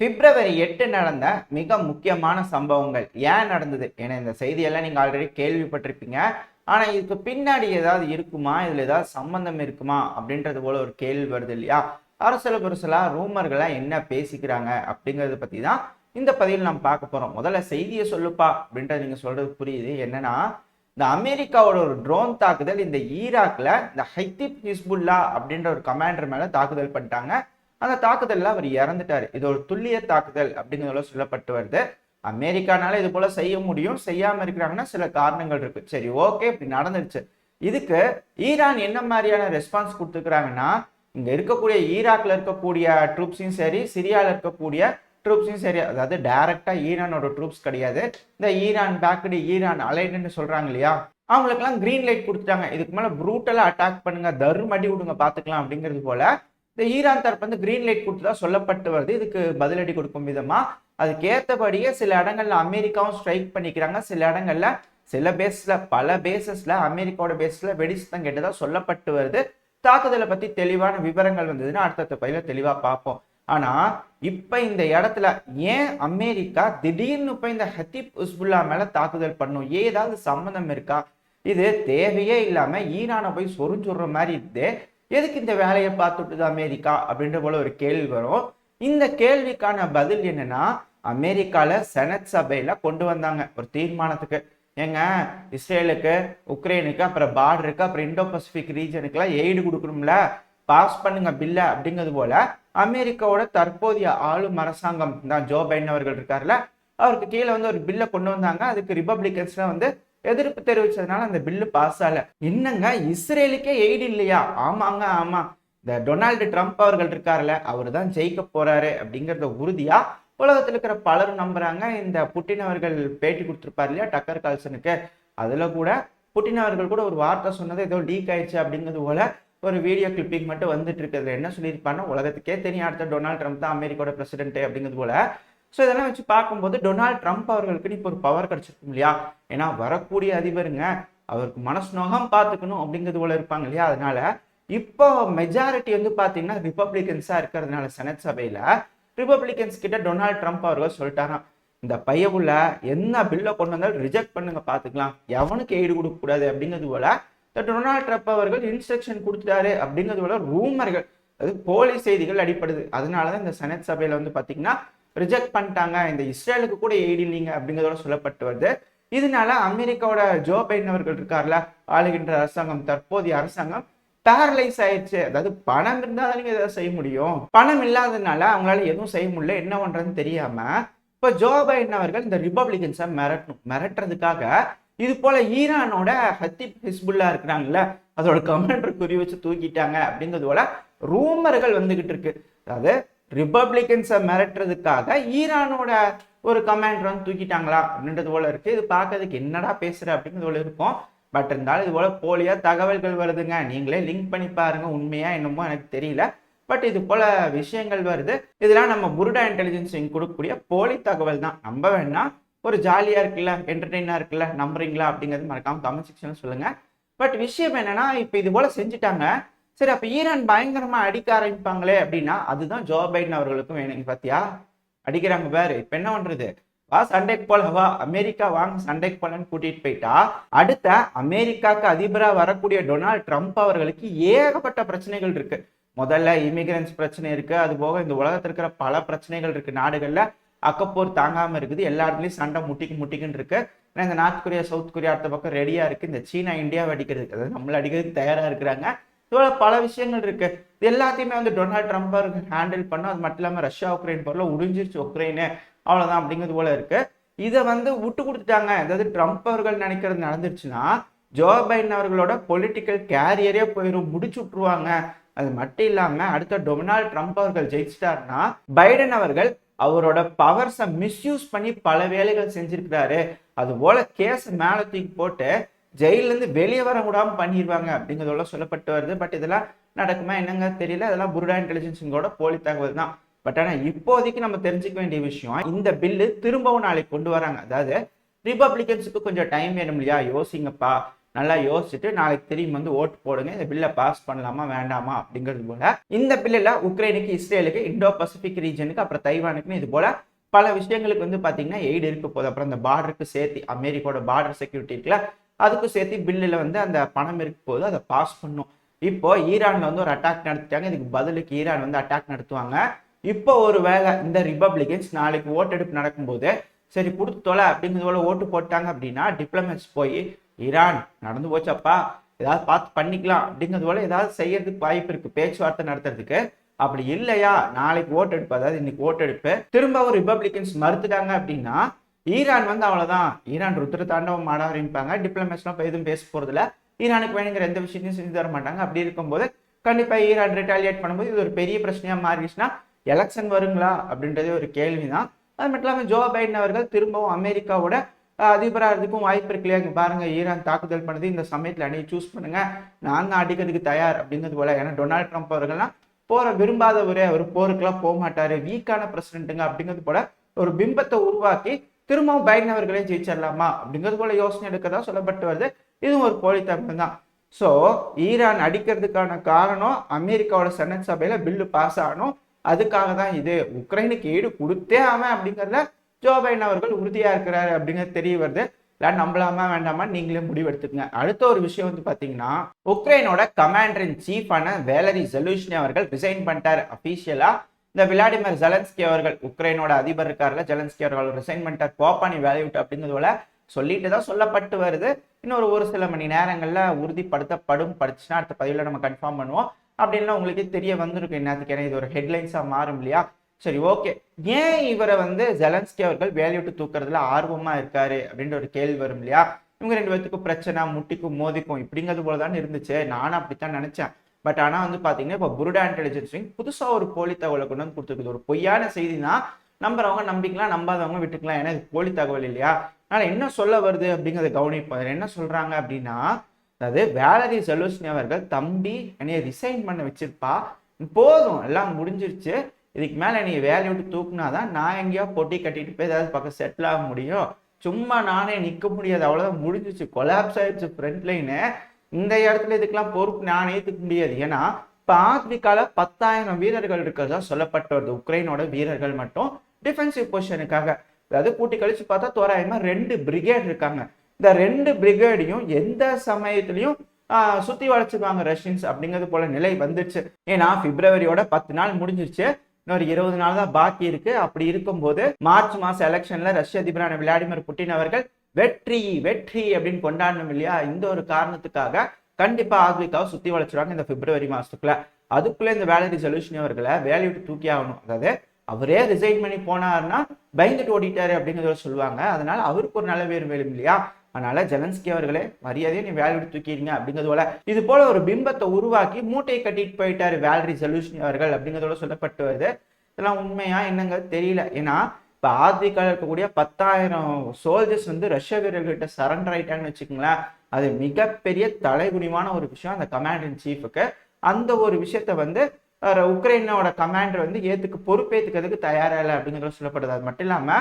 பிப்ரவரி 8 நடந்த மிக முக்கியமான சம்பவங்கள் ஏன் நடந்தது என இந்த செய்தியெல்லாம் நீங்க ஆல்ரெடி கேள்விப்பட்டிருப்பீங்க. ஆனா இதுக்கு பின்னாடி ஏதாவது இருக்குமா, இதுல ஏதாவது சம்பந்தம் இருக்குமா அப்படின்றது போல ஒரு கேள்வி வருது இல்லையா? அரசியல புரசலா ரூமர்களா என்ன பேசிக்கிறாங்க அப்படிங்கறத பத்தி தான் இந்த பதிவில் நம்ம பார்க்க போறோம். முதல்ல செய்தியை சொல்லுப்பா அப்படின்றது நீங்க சொல்றது புரியுது. என்னன்னா, இந்த அமெரிக்காவோட ஒரு ட்ரோன் தாக்குதல் இந்த ஈராக்ல இந்த ஹைத்திப் ஹிஸ்புல்லா அப்படின்ற ஒரு கமாண்டர் மேல தாக்குதல் பண்ணிட்டாங்க. அந்த தாக்குதல்ல அவர் இறந்துட்டாரு. இது ஒரு துல்லிய தாக்குதல் அப்படிங்கிறதுல சொல்லப்பட்டு வருது. அமெரிக்கானால இது போல செய்ய முடியும், செய்யாம இருக்கிறாங்கன்னா சில காரணங்கள் இருக்கு. சரி, ஓகே, இப்படி நடந்துருச்சு. இதுக்கு ஈரான் என்ன மாதிரியான ரெஸ்பான்ஸ் கொடுத்துக்கிறாங்கன்னா, இங்க இருக்கக்கூடிய ஈராக்ல இருக்கக்கூடிய ட்ரூப்ஸையும் சரி, சிரியால இருக்கக்கூடிய ட்ரூப்ஸையும் சரி, அதாவது டைரக்டா ஈரானோட ட்ரூப்ஸ் கிடையாது, இந்த ஈரான் பேக்டு, ஈரான் அலைடுன்னு சொல்றாங்க இல்லையா, அவங்களுக்கெல்லாம் கிரீன் லைட் கொடுத்துட்டாங்க. இதுக்கு மேல ப்ரூட்டலா அட்டாக் பண்ணுங்க, தர்ம அடி விடுங்க, பாத்துக்கலாம் அப்படிங்கிறது போல இந்த ஈரான் தரப்பு வந்து கிரீன் லைட் கொடுத்ததா சொல்லப்பட்டு வருது. இதுக்கு பதிலடி கொடுக்கும் விதமா அதுக்கு ஏற்றபடியே சில இடங்கள்ல அமெரிக்காவும் ஸ்ட்ரைக் பண்ணிக்கிறாங்க. சில இடங்கள்ல சில பேஸ்ல பல பேசஸ்ல அமெரிக்காவோட பேஸ்ல வெடிசத்தம் கேட்டதா சொல்லப்பட்டு வருது. தாக்குதலை பத்தி தெளிவான விவரங்கள் வந்ததுன்னா அடுத்த பயில தெளிவா பார்ப்போம். ஆனா இப்ப இந்த இடத்துல ஏன் அமெரிக்கா திடீர்னு இப்ப இந்த ஹத்திப் ஹிஸ்புல்லா மேல தாக்குதல் பண்ணும்? ஏதாவது சம்மந்தம் இருக்கா? இது தேவையே இல்லாம ஈரானை போய் சொரிஞ்சுடுற மாதிரி இருக்கு. எதுக்கு இந்த வேலையை பார்த்துட்டுது அமெரிக்கா அப்படின்ற போல ஒரு கேள்வி வரும். இந்த கேள்விக்கான பதில் என்னன்னா, அமெரிக்கால செனட் சபையில கொண்டு வந்தாங்க ஒரு தீர்மானத்துக்கு. ஏங்க, இஸ்ரேலுக்கு, உக்ரைனுக்கு, அப்புறம் பார்டருக்கு, அப்புறம் இந்தோ பசிபிக் ரீஜனுக்குலாம் எய்டு கொடுக்கணும்ல, பாஸ் பண்ணுங்க பில்ல அப்படிங்கிறது போல அமெரிக்காவோட தற்போதைய ஆளும் அரசாங்கம் தான் ஜோ பைடன் அவர்கள் இருக்காருல்ல, அவருக்கு கீழே வந்து ஒரு பில்லை கொண்டு வந்தாங்க. அதுக்கு ரிபப்ளிகன்ஸ்ல வந்து எதிர்ப்பு தெரிவிச்சதுனால அந்த பில்லு பாஸ் ஆகல. என்னங்க, இஸ்ரேலுக்கே எய்டு இல்லையா? ஆமாங்க, ஆமா, இந்த டொனால்டு ட்ரம்ப் அவர்கள் இருக்காருல்ல, அவர் தான் ஜெயிக்க போறாரு அப்படிங்கறத உறுதியா உலகத்தில் இருக்கிற பலரும் நம்புறாங்க. இந்த புட்டின் அவர்கள் பேட்டி கொடுத்திருப்பாரு இல்லையா டக்கர் கால்சனுக்கு, அதுல கூட புட்டின் அவர்கள் கூட ஒரு வார்த்தை சொன்னது ஏதோ லீக் ஆயிடுச்சு அப்படிங்கிறது போல ஒரு வீடியோ கிளிப்பிங் மட்டும் வந்துட்டு இருக்கிறது. என்ன சொல்லியிருப்பாருன்னா, உலகத்துக்கே தெரியும் அடுத்த டொனால்டு ட்ரம்ப் தான் அமெரிக்காவோட பிரசிடென்ட் அப்படிங்கிறது போல. ஸோ இதெல்லாம் வச்சு பார்க்கும்போது டொனால்டு ட்ரம்ப் அவர்களுக்கு இப்போ ஒரு பவர் கிடைச்சிருக்கும் இல்லையா? ஏன்னா வரக்கூடிய அதிபருங்க, அவருக்கு மனசுநோகம் பார்த்துக்கணும் அப்படிங்கிறது போல இருப்பாங்க இல்லையா? அதனால இப்போ மெஜாரிட்டி வந்து பார்த்தீங்கன்னா ரிப்பப்ளிகன்ஸா இருக்கிறதுனால செனட் சபையில ரிப்பப்ளிகன்ஸ் கிட்ட டொனால்டு ட்ரம்ப் அவர்கள் சொல்லிட்டாராம், இந்த பையவுள்ள என்ன பில்லை கொண்டு வந்தாலும் ரிஜெக்ட் பண்ணுங்க, பார்த்துக்கலாம், எவனுக்கு எய்டு கொடுக்க கூடாது அப்படிங்கிறது போல டொனால்டு ட்ரம்ப் அவர்கள் இன்ஸ்ட்ரக்ஷன் கொடுத்துட்டாரு அப்படிங்கிறது போல ரூமர்கள், அது போலி செய்திகள் அடிப்படுது. அதனாலதான் இந்த செனட் சபையில வந்து பாத்தீங்கன்னா ரிஜெக்ட் பண்ணிட்டாங்க. இந்த இஸ்ரேலுக்கு கூட எய்டு இல்லைங்க அப்படிங்கிறதோட சொல்லப்பட்டு வருது. இதனால அமெரிக்காவோட ஜோ பைடன் அவர்கள் இருக்கார்ல, ஆளுகின்ற அரசாங்கம், தற்போதைய அரசாங்கம் பேரலைஸ் ஆயிடுச்சு. அதாவது பணம் இருந்தா நீங்க எதாவது செய்ய முடியும், பணம் இல்லாததுனால அவங்களால எதுவும் செய்ய முடியல, என்ன பண்றதுன்னு தெரியாம இப்ப ஜோ பைடன் அவர்கள் இந்த ரிப்பப்ளிகன்ஸை மிரட்டுறதுக்காக இது போல ஈரானோட ஹத்திப் ஹிஸ்புல்லா இருக்கிறாங்கல்ல, அதோட கமாண்டர் குறி வச்சு தூக்கிட்டாங்க அப்படிங்கிறது போல ரூமர்கள் வந்துகிட்டு இருக்கு. அதாவது ரிப்பப்ளிகன்ஸை மிரட்டுறதுக்காக ஈரானோட ஒரு கமாண்டர் வந்து தூக்கிட்டாங்களா அப்படின்றது போல இருக்கு. இது பார்க்கறதுக்கு என்னடா பேசுற அப்படிங்கிறது போல இருக்கும். பட் இருந்தாலும் இது போல போலியா தகவல்கள் வருதுங்க. நீங்களே லிங்க் பண்ணி பாருங்க, உண்மையா என்னமோ எனக்கு தெரியல. பட் இது போல விஷயங்கள் வருது. இதெல்லாம் நம்ம புருடா இன்டெலிஜென்ஸ் கொடுக்கக்கூடிய போலி தகவல் தான். நம்ப வேணா, ஒரு ஜாலியா இருக்குல்ல, என்டர்டெயினா இருக்குல்ல, நம்புறீங்களா அப்படிங்கிறது மறக்காம கமெண்ட் செக்ஷன்ல சொல்லுங்க. பட் விஷயம் என்னன்னா, இப்ப இது போல செஞ்சுட்டாங்க. சரி, அப்ப ஈரான் பயங்கரமா அடிக்க ஆரம்பிப்பாங்களே அப்படின்னா, அதுதான் ஜோ பைடன் அவர்களுக்கும் வேணுங்க. பாத்தியா, அடிக்கிறாங்க பாரு, இப்ப என்ன பண்றது, வா சண்டைக்கு போல, வா அமெரிக்கா வாங்க சண்டைக்கு போலன்னு கூட்டிட்டு போயிட்டா, அடுத்த அமெரிக்காவுக்கு அதிபரா வரக்கூடிய டொனால்டு ட்ரம்ப் அவர்களுக்கு ஏகப்பட்ட பிரச்சனைகள் இருக்கு. முதல்ல இமிகிரன்ஸ் பிரச்சனை இருக்கு, அது போக இந்த உலகத்துல இருக்கிற பல பிரச்சனைகள் இருக்கு. நாடுகள்ல அக்கப்போர் தாங்காம இருக்குது, எல்லா இடத்துலயும் சண்டை முட்டிக்குன்னு இருக்கு. ஏன்னா இந்த நார்த் கொரியா, சவுத் கொரியா அடுத்த பக்கம் ரெடியா இருக்கு. இந்த சீனா இந்தியாவை அடிக்கிறதுக்கு, அதாவது நம்மள அடிக்கிறதுக்கு தயாரா இருக்கிறாங்க. இதோட பல விஷயங்கள் இருக்கு. இது எல்லாத்தையுமே வந்து டொனால்டு ட்ரம்ப் ஹேண்டில் பண்ணும். அது மட்டும் இல்லாம ரஷ்யா உக்ரைன் போர்ல உறிஞ்சிருச்சு உக்ரைனு, அவ்வளவுதான் அப்படிங்கிறது போல இருக்கு. இதை வந்து விட்டு கொடுத்துட்டாங்க. அதாவது ட்ரம்ப் அவர்கள் நினைக்கிறது நடந்துருச்சுன்னா ஜோ பைடன் அவர்களோட பொலிட்டிக்கல் கேரியரே போயிடும், முடிச்சு விட்டுருவாங்க. அது மட்டும் இல்லாம அடுத்த டொனால்டு ட்ரம்ப் அவர்கள் ஜெயிச்சிட்டாருன்னா பைடன் அவர்கள் அவரோட பவர்ஸை மிஸ்யூஸ் பண்ணி பல வேலைகள் செஞ்சிருக்கிறாரு, அது போல கேஸ் மேல தூக்கி போட்டு ஜெயில இருந்து வெளியே வர விடாம பண்ணிடுவாங்க அப்படிங்கிறதோட சொல்லப்பட்டு வருது. பட் இதெல்லாம் நடக்குமா என்னங்க தெரியல. அதெல்லாம் புருடா இன்டெலிஜென்ஸோட போலி தகவல் தான். பட் ஆனா இப்போதைக்கு நம்ம தெரிஞ்சுக்க வேண்டிய விஷயம், இந்த பில்லு திரும்பவும் நாளைக்கு கொண்டு வராங்க. அதாவது ரிப்பப்ளிகன்ஸுக்கு கொஞ்சம் டைம் வேணும் இல்லையா, யோசிங்கப்பா, நல்லா யோசிச்சுட்டு நாளைக்கு திரும்பி வந்து ஓட்டு போடுங்க, இந்த பில்லை பாஸ் பண்ணலாமா வேண்டாமா அப்படிங்கிறது போல. இந்த பில்லில் உக்ரைனுக்கு, இஸ்ரேலுக்கு, இண்டோ பசிபிக் ரீஜனுக்கு, அப்புறம் தைவானுக்குன்னு இது போல பல விஷயங்களுக்கு வந்து பார்த்தீங்கன்னா எய்டு இருக்க போகுது. அப்புறம் இந்த பார்டருக்கு சேர்த்து அமெரிக்காவோட பார்டர் செக்யூரிட்டி இருக்குல்ல, அதுக்கும் சேர்த்து பில்லில் வந்து அந்த பணம் இருக்க போது அதை பாஸ் பண்ணும். இப்போ ஈரான்ல வந்து ஒரு அட்டாக் நடத்திட்டாங்க, இதுக்கு பதிலுக்கு ஈரான் வந்து அட்டாக் நடத்துவாங்க. இப்போ ஒரு வேளை இந்த ரிபப்ளிகன்ஸ் நாளைக்கு ஓட்டெடுப்பு நடக்கும்போது சரி கொடுத்து தொலை அப்படிங்கிறது போல ஓட்டு போட்டாங்க அப்படின்னா டிப்ளமேட்ஸ் போய் ஈரான் நடந்து போச்சப்பா ஏதாவது பார்த்து பண்ணிக்கலாம் அப்படிங்கிறது போல ஏதாவது செய்யறதுக்கு வாய்ப்பு இருக்கு, பேச்சுவார்த்தை நடத்துறதுக்கு. அப்படி இல்லையா நாளைக்கு ஓட்டெடுப்பு, அதாவது இன்னைக்கு ஓட்டெடுப்பு திரும்பவும் ரிபப்ளிகன்ஸ் மறுத்துட்டாங்க அப்படின்னா ஈரான் வந்து அவ்வளவுதான், ஈரான் ருத்ர தாண்டவம் ஆட ஆரம்பிப்பாங்க. டிப்ளமேட்ஸ்லாம் இப்போ எதுவும் பேச போறதுல, ஈரானுக்கு வேணுங்கிற எந்த விஷயத்தையும் செஞ்சு தர மாட்டாங்க. அப்படி இருக்கும்போது கண்டிப்பா ஈரான் ரிட்டாலியேட் பண்ணும்போது இது ஒரு பெரிய பிரச்சனையா மாறிடுச்சுன்னா எலெக்ஷன் வருங்களா அப்படின்றதே ஒரு கேள்விதான். அது மட்டும் இல்லாமல் ஜோ பைடன் அவர்கள் திரும்பவும் அமெரிக்காவோட அதிபராகிறதுக்கும் வாய்ப்பு இருக்கு இல்லையா. பாருங்க, ஈரான் தாக்குதல் பண்ணது இந்த சமயத்தில் அணியை சூஸ் பண்ணுங்க, நான் தான் அடிக்கிறதுக்கு தயார் அப்படிங்கிறது போல. ஏன்னா டொனால்ட் ட்ரம்ப் அவர்கள்லாம் போற விரும்பாதவரே, அவர் போருக்கெல்லாம் போக மாட்டாரு, வீக்கான பிரசிடென்ட்டுங்க அப்படிங்கிறது போல ஒரு பிம்பத்தை உருவாக்கி திரும்பவும் பைடன் அவர்களே ஜெயிச்சிடலாமா அப்படிங்கிறது போல யோசனை எடுக்கதான் சொல்லப்பட்டு வருது. இதுவும் ஒரு போலித்தனம் தான். ஸோ ஈரான் அடிக்கிறதுக்கான காரணம் அமெரிக்காவோட செனட் சபையில பில்லு பாஸ் ஆகணும், அதுக்காக தான் இது. உக்ரைனுக்கு ஈடு கொடுத்தே அவன் அப்படிங்கிறதுல ஜோ பைடன் அவர்கள் உறுதியா இருக்கிறாரு அப்படிங்கிறது தெரிய வருது. இல்லை நம்பலாமா வேண்டாமா நீங்களே முடிவெடுத்துக்கங்க. அடுத்த ஒரு விஷயம் வந்து பாத்தீங்கன்னா, உக்ரைனோட கமாண்டர் இன் சீஃபான வேலரி ஜெலூஷ்னி அவர்கள் ரிசைன் பண்ணிட்டாரு அபிஷியலா. இந்த விளாடிமிர் ஜெலன்ஸ்கி அவர்கள், உக்ரைனோட அதிபர் இருக்காருல ஜெலன்ஸ்கி அவர்கள் ரிசைன் பண்ணிட்டார், போப்பானி வேலையை விட்டு அப்படிங்கிறது போல சொல்லிட்டு தான் சொல்லப்பட்டு வருது. இன்னொரு ஒரு சில மணி நேரங்கள்ல உறுதிப்படுத்தப்படும். படிச்சுன்னா அடுத்த பதிவில் நம்ம கன்ஃபார்ம் பண்ணுவோம். அப்படின்லாம் உங்களுக்கே தெரிய வந்திருக்கும் என்னத்துக்கு, ஏன்னா இது ஒரு ஹெட்லைன்ஸா மாறும் இல்லையா. சரி, ஓகே, ஏன் இவரை வந்து ஜெலன்ஸ்கி அவர்கள் வேலையை விட்டு தூக்குறதுல ஆர்வமா இருக்காரு அப்படின்ற ஒரு கேள்வி வரும் இல்லையா. இவங்க ரெண்டு பேத்துக்கும் பிரச்சனை, முட்டிக்கும் மோதிக்கும் இப்படிங்கிறது போலதான் இருந்துச்சு, நானும் அப்படித்தான் நினைச்சேன். பட் ஆனா வந்து பாத்தீங்கன்னா இப்போ புருடா இன்டெலிஜென்ஸ் விங் புதுசா ஒரு போலி தகவலை கொண்டு வந்து கொடுத்துருக்குது. ஒரு பொய்யான செய்தினா நம்புறவங்க நம்பிக்கலாம், நம்பாதவங்க விட்டுக்கலாம், ஏன்னா இது போலி தகவல் இல்லையா. அதனால என்ன சொல்ல வருது அப்படிங்கிறத கவனிப்போம். என்ன சொல்றாங்க அப்படின்னா, அதாவது வேலரி ஜெலூஷ்னி அவர்கள் தம்பி என்னைய ரிசைன் பண்ண வச்சிருப்பா, போதும் எல்லாம் முடிஞ்சிருச்சு, இதுக்கு மேல நீ வேலையை விட்டு தூக்குனாதான் நான் எங்கேயோ பொட்டி கட்டிட்டு போய் ஏதாவது பக்கம் செட்டில் ஆக முடியும், சும்மா நானே நிக்க முடியாது, அவ்வளவுதான் முடிஞ்சிச்சு, கொலாப்ஸ் ஆயிடுச்சு ஃப்ரண்ட் லைனு, இந்த இடத்துல இதுக்கெல்லாம் பொறுப்பு நான் ஏற்றுக்க முடியாது. ஏன்னா இப்போ ஆப்பிரிக்கால 10,000 வீரர்கள் இருக்கிறதா சொல்லப்பட்டு வருது, உக்ரைனோட வீரர்கள் மட்டும் டிஃபென்சிவ் பொசிஷனுக்காக. அதாவது கூட்டி கழிச்சு பார்த்தா தோராயமா 2 பிரிகேட் இருக்காங்க. இந்த 2 பிரிகேடையும் எந்த சமயத்திலையும் சுத்தி வளைச்சுக்குவாங்க ரஷ்யன்ஸ் அப்படிங்கிறது போல நிலை வந்துருச்சு. ஏன்னா பிப்ரவரியோட 10 நாள் முடிஞ்சிருச்சு, இன்னொரு 20 நாள் தான் பாக்கி இருக்கு. அப்படி இருக்கும்போது மார்ச் மாசம் எலெக்ஷன்ல ரஷ்ய அதிபரான விளாடிமிர் புட்டின் அவர்கள் வெற்றி வெற்றி அப்படின்னு கொண்டாடணும் இல்லையா. இந்த ஒரு காரணத்துக்காக கண்டிப்பா ஆப்பிரிக்காவை சுத்தி வளைச்சிருவாங்க இந்த பிப்ரவரி மாசத்துக்குள்ள. அதுக்குள்ள இந்த வேலரி ஜெலூஷ்னி அவர்களை வேலையை விட்டு தூக்கி ஆகணும். அதாவது அவரே ரிசைன் பண்ணி போனாருன்னா பயந்துட்டு ஓடிட்டாரு அப்படிங்கிறத சொல்லுவாங்க. அதனால அவருக்கு ஒரு நல்ல பேர் வேணும் இல்லையா. அதனால ஜெலன்ஸ்கி அவர்களே மரியாதையை நீ வேலை விட்டு தூக்கிடுங்க அப்படிங்கிறது போல இது போல ஒரு பிம்பத்தை உருவாக்கி மூட்டையை கட்டிட்டு போயிட்டாரு வேலரி ஜெலூஷ்னி அவர்கள் அப்படிங்கிறதோட சொல்லப்பட்டு வருது. இதெல்லாம் உண்மையா என்னங்க தெரியல. ஏன்னா இப்போ ஆப்பிரிக்காவில் இருக்கக்கூடிய 10,000 சோல்ஜர்ஸ் வந்து ரஷ்ய வீரர்கள்கிட்ட சரண்டர் ஆயிட்டாங்கன்னு வச்சுக்கோங்களேன். அது மிகப்பெரிய தலைகுனிவான ஒரு விஷயம் அந்த கமாண்டர் இன் சீஃபுக்கு. அந்த ஒரு விஷயத்த வந்து உக்ரைனோட கமாண்டர் வந்து பொறுப்பேற்றுக்கிறதுக்கு தயாரா இல்லை அப்படிங்கிறத சொல்லப்படுது. அது மட்டும் இல்லாம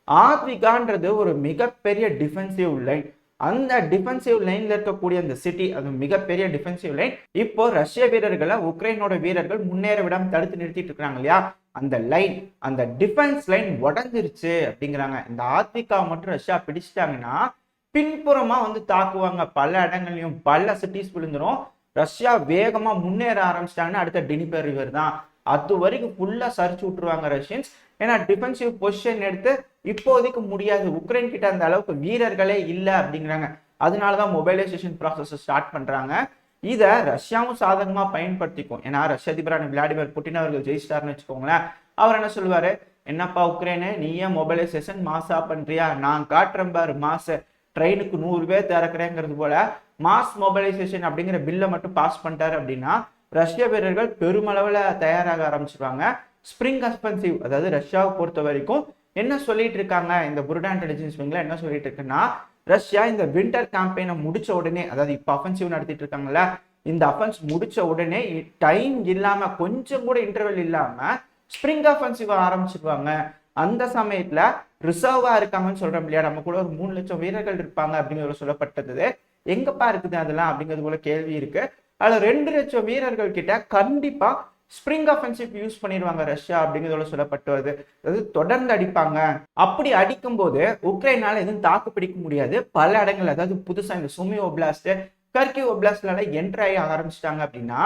ஆப்பிரிக்கான்றது ஒரு மிகப்பெரிய டிஃபென்சிவ் லைன். அந்த டிஃபென்சிவ் லைன்ல இருக்கக்கூடிய அந்த சிட்டி, அது மிகப்பெரிய டிஃபென்சிவ் லைன். இப்போ ரஷ்ய வீரர்களை உக்ரைனோட வீரர்கள் முன்னேற விடாம தடுத்து நிறுத்திட்டு இருக்காங்க இல்லையா. அந்த லைன், அந்த டிஃபென்ஸ் லைன் உடஞ்சிருச்சு அப்படிங்கிறாங்க. இந்த ஆப்பிரிக்கா மட்டும் ரஷ்யா பிடிச்சிட்டாங்கன்னா பின்புறமா வந்து தாக்குவாங்க, பல இடங்கள்லயும் பல சிட்டிஸ் விழுந்துரும். ரஷ்யா வேகமா முன்னேற ஆரம்பிச்சிட்டாங்கன்னா அடுத்த டினிபர் ரிவர் தான், அது வரைக்கும் ஃபுல்லா சரிச்சு விட்டுருவாங்க ரஷ்யன்ஸ். ஏன்னா டிஃபென்சிவ் பொசிஷன் எடுத்து இப்போதைக்கு முடியாது, உக்ரைன் கிட்ட அந்த அளவுக்கு வீரர்களே இல்லை அப்படிங்கிறாங்க. அதனாலதான் மொபைலைசேஷன் ப்ராசஸ் ஸ்டார்ட் பண்றாங்க. இதை ரஷ்யாவும் சாதகமா பயன்படுத்திக்கும். ஏன்னா ரஷ்ய அதிபரான விளாடிமிர் புட்டின் அவர்கள் ஜெயிச்சிட்டாருன்னு வச்சுக்கோங்களேன். அவர் என்ன சொல்லுவாரு, என்னப்பா உக்ரைனு நீ ஏன் மொபைலைசேஷன் மாசா பண்றியா, நான் காட்டுறேன் பாரு மாச, ட்ரெயினுக்கு 100 பேர் திறக்கிறேங்கிறது போல மாஸ் மொபைலைசேஷன் அப்படிங்கிற பில்லை மட்டும் பாஸ் பண்ணிட்டாரு அப்படின்னா ரஷ்ய வீரர்கள் பெருமளவுல தயாராக ஆரம்பிச்சிருவாங்க. ஸ்பிரிங் அஸ்பென்சிவ், அதாவது ரஷ்யாவை பொறுத்த வரைக்கும் என்ன சொல்லிட்டு இருக்காங்க இந்த புருடா இன்டெலிஜென்ஸ் விங்ல என்ன சொல்லிட்டு இருக்குன்னா, ரஷ்யா இந்த வின்டர் கேம்பெயினை முடிச்ச உடனே, அதாவது இப்ப அஃபென்சிவ் நடத்திட்டு இருக்காங்கல்ல, இந்த அஃபென்ஸ் முடிச்ச உடனே டைம் இல்லாம கொஞ்சம் கூட இன்டர்வெல் இல்லாம ஸ்பிரிங் அஃபென்சிவ் ஆரம்பிச்சிருவாங்க. அந்த சமயத்துல ரிசர்வா இருக்காங்கன்னு சொல்றோம் இல்லையா, நம்ம கூட ஒரு 3 லட்சம் வீரர்கள் இருப்பாங்க அப்படிங்கிற சொல்லப்பட்டது. எங்கப்பா இருக்குது அதெல்லாம் அப்படிங்கிறது போல கேள்வி இருக்கு. அதுல 2,00,000 வீரர்கள் கிட்ட கண்டிப்பா ஸ்பிரிங் அஃபென்சிவ் யூஸ் பண்ணிடுவாங்க ரஷ்யா அப்படிங்கிறதோட சொல்லப்பட்டு வருது. அதாவது தொடர்ந்து அடிப்பாங்க. அப்படி அடிக்கும்போது உக்ரைனால எதுவும் தாக்கு பிடிக்க முடியாது. பல இடங்கள், அதாவது புதுசா இந்த சுமி ஒப்லாஸ்ட், கர்கிவ் ஒப்லாஸ்ட்ல என்ட்ரி ஆகி ஆரம்பிச்சிட்டாங்க அப்படின்னா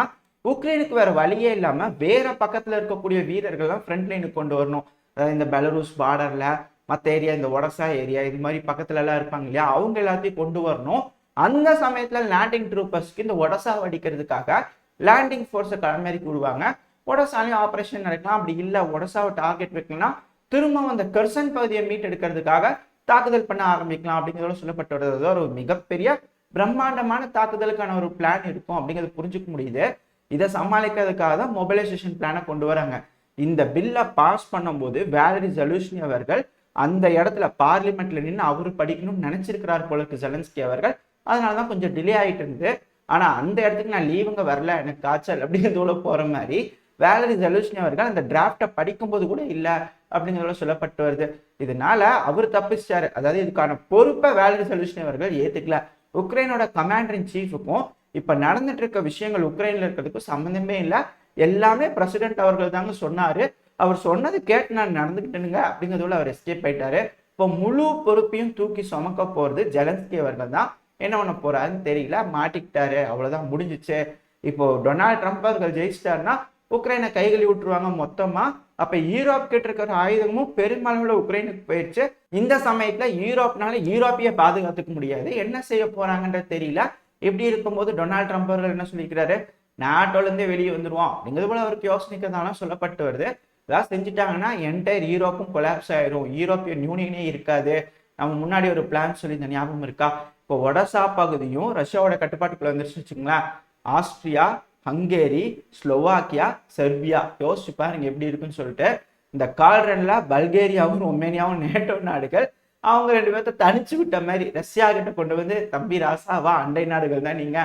உக்ரைனுக்கு வேற வழியே இல்லாம வேற பக்கத்துல இருக்கக்கூடிய வீரர்கள்லாம் ஃப்ரண்ட் லைனுக்கு கொண்டு வரணும். அதாவது இந்த பெலரூஸ் பார்டர்ல மற்ற ஏரியா, இந்த ஒடசா ஏரியா, இது மாதிரி பக்கத்துல எல்லாம் இருப்பாங்க இல்லையா, அவங்க எல்லாத்தையும் கொண்டு வரணும். அந்த சமயத்துல லேண்டிங் ட்ரூப்பர்ஸ்க்கு இந்த ஒடசா அடிக்கிறதுக்காக லேண்டிங் ஃபோர்ஸை களமிறக்கி விடுவாங்க. ஒடசாலையும் ஆபரேஷன் நடக்கலாம். அப்படி இல்லை ஒடசாவை டார்கெட் வைக்கணும்னா திரும்ப அந்த கர்சன் பகுதியை மீட் எடுக்கிறதுக்காக தாக்குதல் பண்ண ஆரம்பிக்கலாம் அப்படிங்கிறத சொல்லப்பட்டு வருது. ஒரு மிகப்பெரிய பிரம்மாண்டமான தாக்குதலுக்கான ஒரு பிளான் இருக்கும் அப்படிங்கிறது புரிஞ்சுக்க முடியுது. இதை சமாளிக்கிறதுக்காக தான் மொபிலைசேஷன் பிளானை கொண்டு வராங்க. இந்த பில்லை பாஸ் பண்ணும்போது வேலரி ஜெலன்ஸ்கி அவர்கள் அந்த இடத்துல பார்லிமெண்ட்ல நின்று அவரு படிக்கணும்னு நினைச்சிருக்கிறார் போல இருக்கு ஜெலன்ஸ்கி அவர்கள். அதனாலதான் கொஞ்சம் டிலே ஆயிட்டு இருந்து. ஆனா அந்த இடத்துக்கு நான் லீவுங்க வரல, எனக்கு காய்ச்சல் அப்படிங்கிறதோட போற மாதிரி வேலரி ஜெலன்ஸ்கி அவர்கள் அந்த டிராப்டை படிக்கும்போது கூட இல்லை அப்படிங்கிறதோட சொல்லப்பட்டு வருது. இதனால அவர் தப்பிச்சாரு. அதாவது இதுக்கான பொறுப்பை வேலரி ஜெலன்ஸ்கி அவர்கள் ஏத்துக்கல. உக்ரைனோட கமாண்டர் இன் சீஃபுக்கும் இப்ப நடந்துட்டு இருக்க விஷயங்கள் உக்ரைன்ல இருக்கிறதுக்கும் சம்மந்தமே இல்லை. எல்லாமே பிரசிடென்ட் அவர்கள் தாங்க சொன்னாரு. அவர் சொன்னது கேட்டு நான் நடந்துக்கிட்டேனுங்க அப்படிங்கிறதுல அவர் எஸ்கேப் ஆயிட்டாரு. இப்போ முழு பொறுப்பையும் தூக்கி சுமக்க போறது ஜெலன்ஸ்கி அவர்கள் தான். என்ன பண்ண போறாருன்னு தெரியல, மாட்டிக்கிட்டாரு, அவ்வளவுதான், முடிஞ்சிச்சு. இப்போ டொனால்ட் ட்ரம்ப் அவர்கள் ஜெயிச்சிட்டாருன்னா உக்ரைனை கைகழி விட்டுருவாங்க மொத்தமா. அப்ப யூரோப் கிட்ட இருக்கிற ஆயுதமும் பெருமளவுல உக்ரைனுக்கு போயிடுச்சு. இந்த சமயத்துல யூரோப்னால யூரோப்பிய பாதுகாத்துக்க முடியாது. என்ன செய்ய போறாங்கன்றது தெரியல. இப்படி இருக்கும்போது டொனால்ட் ட்ரம்ப் அவர்கள் என்ன சொல்லிக்கிறாரு, நாட்டோல இருந்தே வெளியே வந்துருவோம் அப்படிங்கிறது போல அவருக்கு யோசனைக்கிறதாலும் சொல்லப்பட்டு வருது. இதெல்லாம் செஞ்சுட்டாங்கன்னா என்டையர் யூரோப்பும் கொலாப்ஸ் ஆயிரும், யூரோப்பியன் யூனியனே இருக்காது. நம்ம முன்னாடி ஒரு பிளான் சொல்லி இந்த ஞாபகம் இருக்கா, இப்போ ஒடசா பகுதியும் ரஷ்யாவோட கட்டுப்பாட்டுக்குள்ள வந்துருச்சு வச்சுங்களேன். ஆஸ்திரியா, ஹங்கேரி, ஸ்லோவாக்கியா, செர்பியா, யோசிச்சு பாருங்க எப்படி இருக்குன்னு சொல்லிட்டு. இந்த கால்ரன்ல பல்கேரியாவும் ரொமேனியாவும் நேட்டோ நாடுகள் அவங்க 2 பேர்த்த தனிச்சு விட்ட மாதிரி ரஷ்யா கிட்ட கொண்டு வந்து தம்பி ராசாவா அண்டை நாடுகள் தான் நீங்க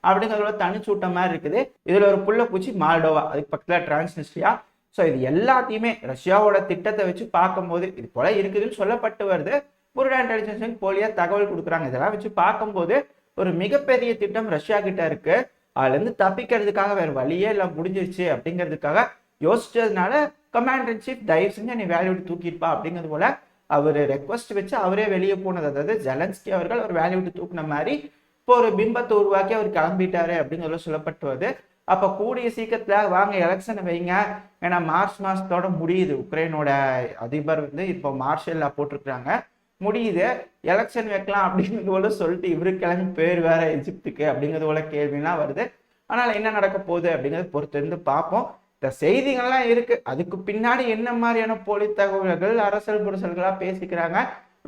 அப்படிங்கிறத தனிச்சு விட்ட மாதிரி இருக்குது. இதுல ஒரு புள்ள பூச்சி மால்டோவா, அதுக்கு பக்கத்துல டிரான்ஸ்னிஸ்ட்ரியா. ஸோ இது எல்லாத்தையுமே ரஷ்யாவோட திட்டத்தை வச்சு பார்க்கும்போது இது போல இருக்குதுன்னு சொல்லப்பட்டு வருது. புருடா இன்டெலிஜென்ஸ் போலியா தகவல் கொடுக்குறாங்க. இதெல்லாம் வச்சு பார்க்கும்போது ஒரு மிகப்பெரிய திட்டம் ரஷ்யா கிட்ட இருக்கு. அதுல இருந்து தப்பிக்கிறதுக்காக வேற வழியே எல்லாம் முடிஞ்சிருச்சு அப்படிங்கிறதுக்காக யோசிச்சதுனால கமாண்டர் இன் சீஃப் தயவு செஞ்சு நீ வேலையை விட்டு தூக்கியிருப்பா அப்படிங்கிறது போல அவர் ரெக்வஸ்ட் வச்சு அவரே வெளியே போனது. அதாவது ஜெலன்ஸ்கி அவர்கள் அவர் வேலையை விட்டு தூக்குன மாதிரி இப்போ ஒரு பிம்பத்தை உருவாக்கி அவர் கிளம்பிட்டாரு அப்படிங்கிறத சொல்லப்பட்டு வருது. அப்ப கூடிய சீக்கிரத்துல வாங்க எலெக்ஷனை வைங்க, ஏன்னா மார்ச் மாசத்தோட முடியுது. உக்ரைனோட அதிபர் இப்போ மார்ஷல் போட்டிருக்கிறாங்க, முடியுது, எலெக்ஷன் வைக்கலாம் அப்படிங்கிறது போல சொல்லிட்டு இவரு கிளம்பி பேர் வேற எஜிப்துக்கு அப்படிங்கிறது போல கேள்விலாம் வருது. ஆனால் என்ன நடக்க போகுது அப்படிங்கிறது பொறுத்து இருந்து பார்ப்போம். இந்த செய்திகள்லாம் இருக்கு, அதுக்கு பின்னாடி என்ன மாதிரியான போலி தகவல்கள் அரசல் புரசல்களா பேசிக்கிறாங்க,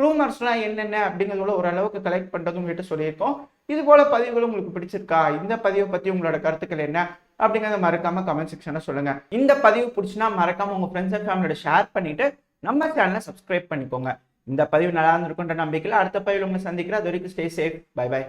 ரூமர்ஸ்லாம் என்னென்ன அப்படிங்கிறதோட ஓரளவுக்கு கலெக்ட் பண்றதும் கிட்ட சொல்லியிருக்கோம். இது போல பதிவுகளும் உங்களுக்கு பிடிச்சிருக்கா, இந்த பதிவை பத்தி உங்களோட கருத்துக்கள் என்ன அப்படிங்கிறத மறக்காம கமெண்ட் செக்ஷன்ல சொல்லுங்க. இந்த பதிவு பிடிச்சினா மறக்காம உங்க ஃப்ரெண்ட்ஸ் அண்ட் ஃபேமிலியோட ஷேர் பண்ணிட்டு நம்ம சேனலை சப்ஸ்கிரைப் பண்ணிக்கோங்க. இந்த பதிவு நல்லா இருந்திருக்குன்ற நம்பிக்கையில் அடுத்த பதிவில் உங்களை சந்திக்கிறேன். அது வரைக்கும் ஸ்டே சேஃப். By by.